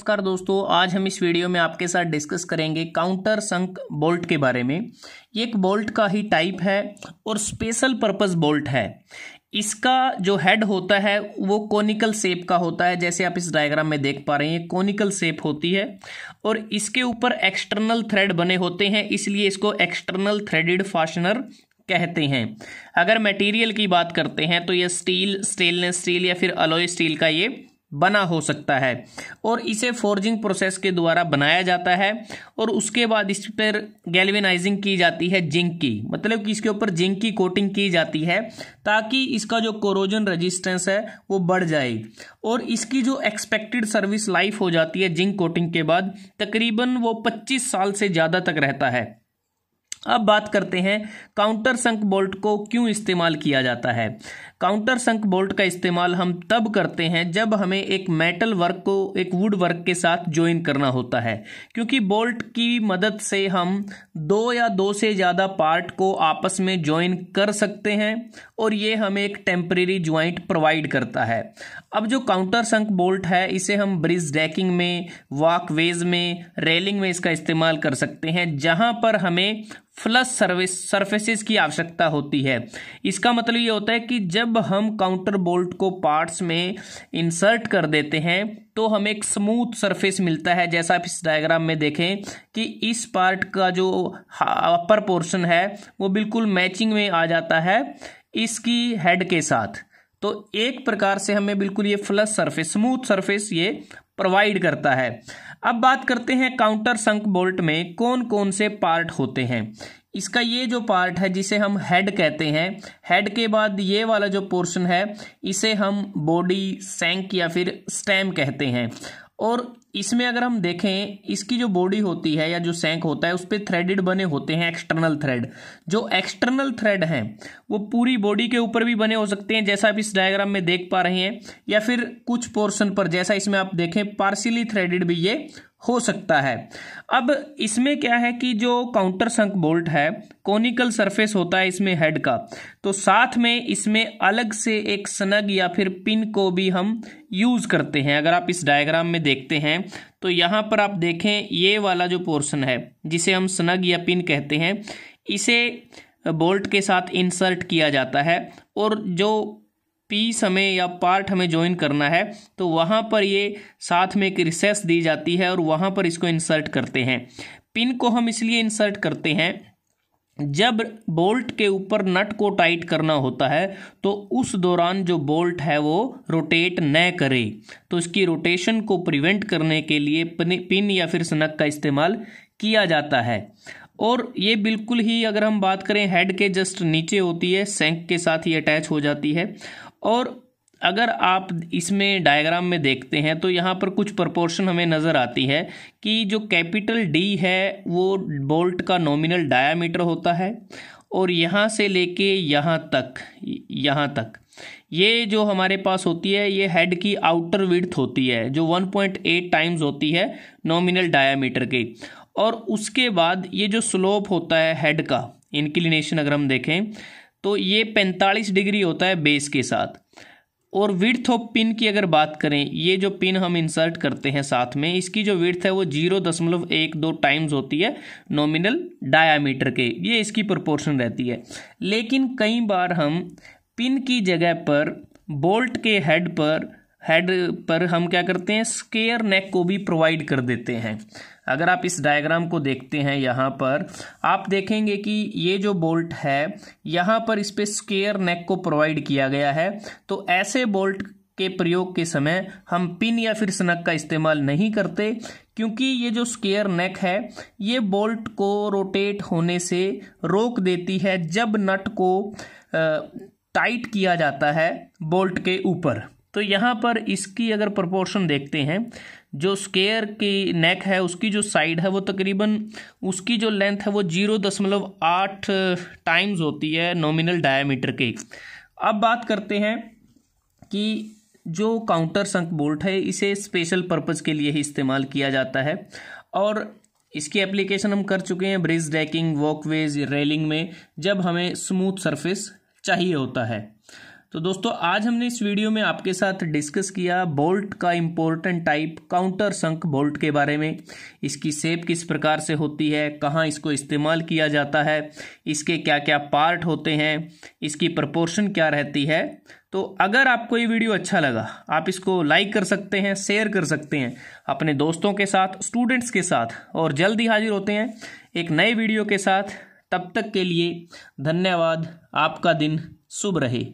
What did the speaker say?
नमस्कार दोस्तों, आज हम इस वीडियो में आपके साथ डिस्कस करेंगे काउंटर संक बोल्ट के बारे में। ये एक बोल्ट का ही टाइप है और स्पेशल पर्पस बोल्ट है। इसका जो हेड होता है वो कोनिकल शेप का होता है, जैसे आप इस डायग्राम में देख पा रहे हैं कोनिकल शेप होती है और इसके ऊपर एक्सटर्नल थ्रेड बने होते हैं, इसलिए इसको एक्सटर्नल थ्रेडेड फास्टनर कहते हैं। अगर मटेरियल की बात करते हैं तो ये स्टील, स्टेनलेस स्टील या फिर अलॉय स्टील का ये बना हो सकता है और इसे फोर्जिंग प्रोसेस के द्वारा बनाया जाता है और उसके बाद इस पर गैल्वेनाइजिंग की जाती है, जिंक की, मतलब कि इसके ऊपर जिंक की कोटिंग की जाती है ताकि इसका जो कोरोजन रेजिस्टेंस है वो बढ़ जाए और इसकी जो एक्सपेक्टेड सर्विस लाइफ हो जाती है जिंक कोटिंग के बाद तकरीबन वो 25 साल से ज़्यादा तक रहता है। अब बात करते हैं काउंटर संक बोल्ट को क्यों इस्तेमाल किया जाता है। काउंटर संक बोल्ट का इस्तेमाल हम तब करते हैं जब हमें एक मेटल वर्क को एक वुड वर्क के साथ ज्वाइन करना होता है, क्योंकि बोल्ट की मदद से हम दो या दो से ज़्यादा पार्ट को आपस में ज्वाइन कर सकते हैं और ये हमें एक टेम्परेरी ज्वाइंट प्रोवाइड करता है। अब जो काउंटर संक बोल्ट है इसे हम ब्रिज डेकिंग में, वॉकवेज में, रेलिंग में इसका इस्तेमाल कर सकते हैं जहां पर हमें फ्लश सरफेसेस की आवश्यकता होती है। इसका मतलब ये होता है कि जब हम काउंटर बोल्ट को पार्ट्स में इंसर्ट कर देते हैं तो हमें एक स्मूथ सरफेस मिलता है, जैसा आप इस डायग्राम में देखें कि इस पार्ट का जो अपर पोर्शन है वो बिल्कुल मैचिंग में आ जाता है इसकी हेड के साथ। तो एक प्रकार से हमें बिल्कुल ये फ्लश सरफेस, स्मूथ सरफेस ये प्रोवाइड करता है। अब बात करते हैं काउंटर संक बोल्ट में कौन कौन से पार्ट होते हैं। इसका ये जो पार्ट है जिसे हम हेड कहते हैं, हेड के बाद ये वाला जो पोर्शन है इसे हम बॉडी, सैंक या फिर स्टेम कहते हैं। और इसमें अगर हम देखें इसकी जो बॉडी होती है या जो सैंक होता है उस पर थ्रेडेड बने होते हैं एक्सटर्नल थ्रेड। जो एक्सटर्नल थ्रेड हैं वो पूरी बॉडी के ऊपर भी बने हो सकते हैं, जैसा आप इस डायग्राम में देख पा रहे हैं, या फिर कुछ पोर्शन पर, जैसा इसमें आप देखें पार्शियली थ्रेडेड भी ये हो सकता है। अब इसमें क्या है कि जो काउंटर संक बोल्ट है कोनिकल सरफेस होता है इसमें हेड का, तो साथ में इसमें अलग से एक स्नग या फिर पिन को भी हम यूज करते हैं। अगर आप इस डायग्राम में देखते हैं तो यहाँ पर आप देखें ये वाला जो पोर्शन है जिसे हम स्नग या पिन कहते हैं, इसे बोल्ट के साथ इंसर्ट किया जाता है और जो पीस हमें या पार्ट हमें ज्वाइन करना है तो वहाँ पर ये साथ में एक रिसेस दी जाती है और वहाँ पर इसको इंसर्ट करते हैं। पिन को हम इसलिए इंसर्ट करते हैं जब बोल्ट के ऊपर नट को टाइट करना होता है तो उस दौरान जो बोल्ट है वो रोटेट न करे, तो इसकी रोटेशन को प्रिवेंट करने के लिए पिन या फिर स्नग का इस्तेमाल किया जाता है। और ये बिल्कुल ही अगर हम बात करें हेड के जस्ट नीचे होती है, सैंक के साथ ही अटैच हो जाती है। और अगर आप इसमें डायग्राम में देखते हैं तो यहाँ पर कुछ प्रोपोर्शन हमें नज़र आती है कि जो कैपिटल डी है वो बोल्ट का नॉमिनल डायामीटर होता है और यहाँ से लेके यहाँ तक ये जो हमारे पास होती है ये हेड की आउटर विड्थ होती है जो 1.8 टाइम्स होती है नॉमिनल डायामीटर के। और उसके बाद ये जो स्लोप होता है हेड का इंक्लिनेशन अगर हम देखें तो ये 45 डिग्री होता है बेस के साथ। और विड्थ ऑफ पिन की अगर बात करें, ये जो पिन हम इंसर्ट करते हैं साथ में इसकी जो विड्थ है वो 0.12 टाइम्स होती है नॉमिनल डायामीटर के, ये इसकी प्रोपोर्शन रहती है। लेकिन कई बार हम पिन की जगह पर बोल्ट के हेड पर हम क्या करते हैं, स्क्वायर नेक को भी प्रोवाइड कर देते हैं। अगर आप इस डायग्राम को देखते हैं यहाँ पर आप देखेंगे कि ये जो बोल्ट है यहाँ पर इस पे स्क्वायर नेक को प्रोवाइड किया गया है। तो ऐसे बोल्ट के प्रयोग के समय हम पिन या फिर स्नग का इस्तेमाल नहीं करते, क्योंकि ये जो स्क्वायर नेक है ये बोल्ट को रोटेट होने से रोक देती है जब नट को टाइट किया जाता है बोल्ट के ऊपर। तो यहाँ पर इसकी अगर प्रोपोर्शन देखते हैं, जो स्क्वायर की नेक है उसकी जो साइड है वो तकरीबन उसकी जो लेंथ है वो 0.8 टाइम्स होती है नॉमिनल डायामीटर के। अब बात करते हैं कि जो काउंटर संक बोल्ट है इसे स्पेशल पर्पस के लिए ही इस्तेमाल किया जाता है और इसकी एप्लीकेशन हम कर चुके हैं ब्रिज डेकिंग, वॉकवेज, रेलिंग में, जब हमें स्मूथ सरफेस चाहिए होता है। तो दोस्तों आज हमने इस वीडियो में आपके साथ डिस्कस किया बोल्ट का इम्पोर्टेंट टाइप काउंटर संक बोल्ट के बारे में। इसकी शेप किस प्रकार से होती है, कहाँ इसको इस्तेमाल किया जाता है, इसके क्या क्या पार्ट होते हैं, इसकी प्रोपोर्शन क्या रहती है। तो अगर आपको ये वीडियो अच्छा लगा आप इसको लाइक कर सकते हैं, शेयर कर सकते हैं अपने दोस्तों के साथ, स्टूडेंट्स के साथ। और जल्द ही हाजिर होते हैं एक नए वीडियो के साथ। तब तक के लिए धन्यवाद। आपका दिन शुभ रहे।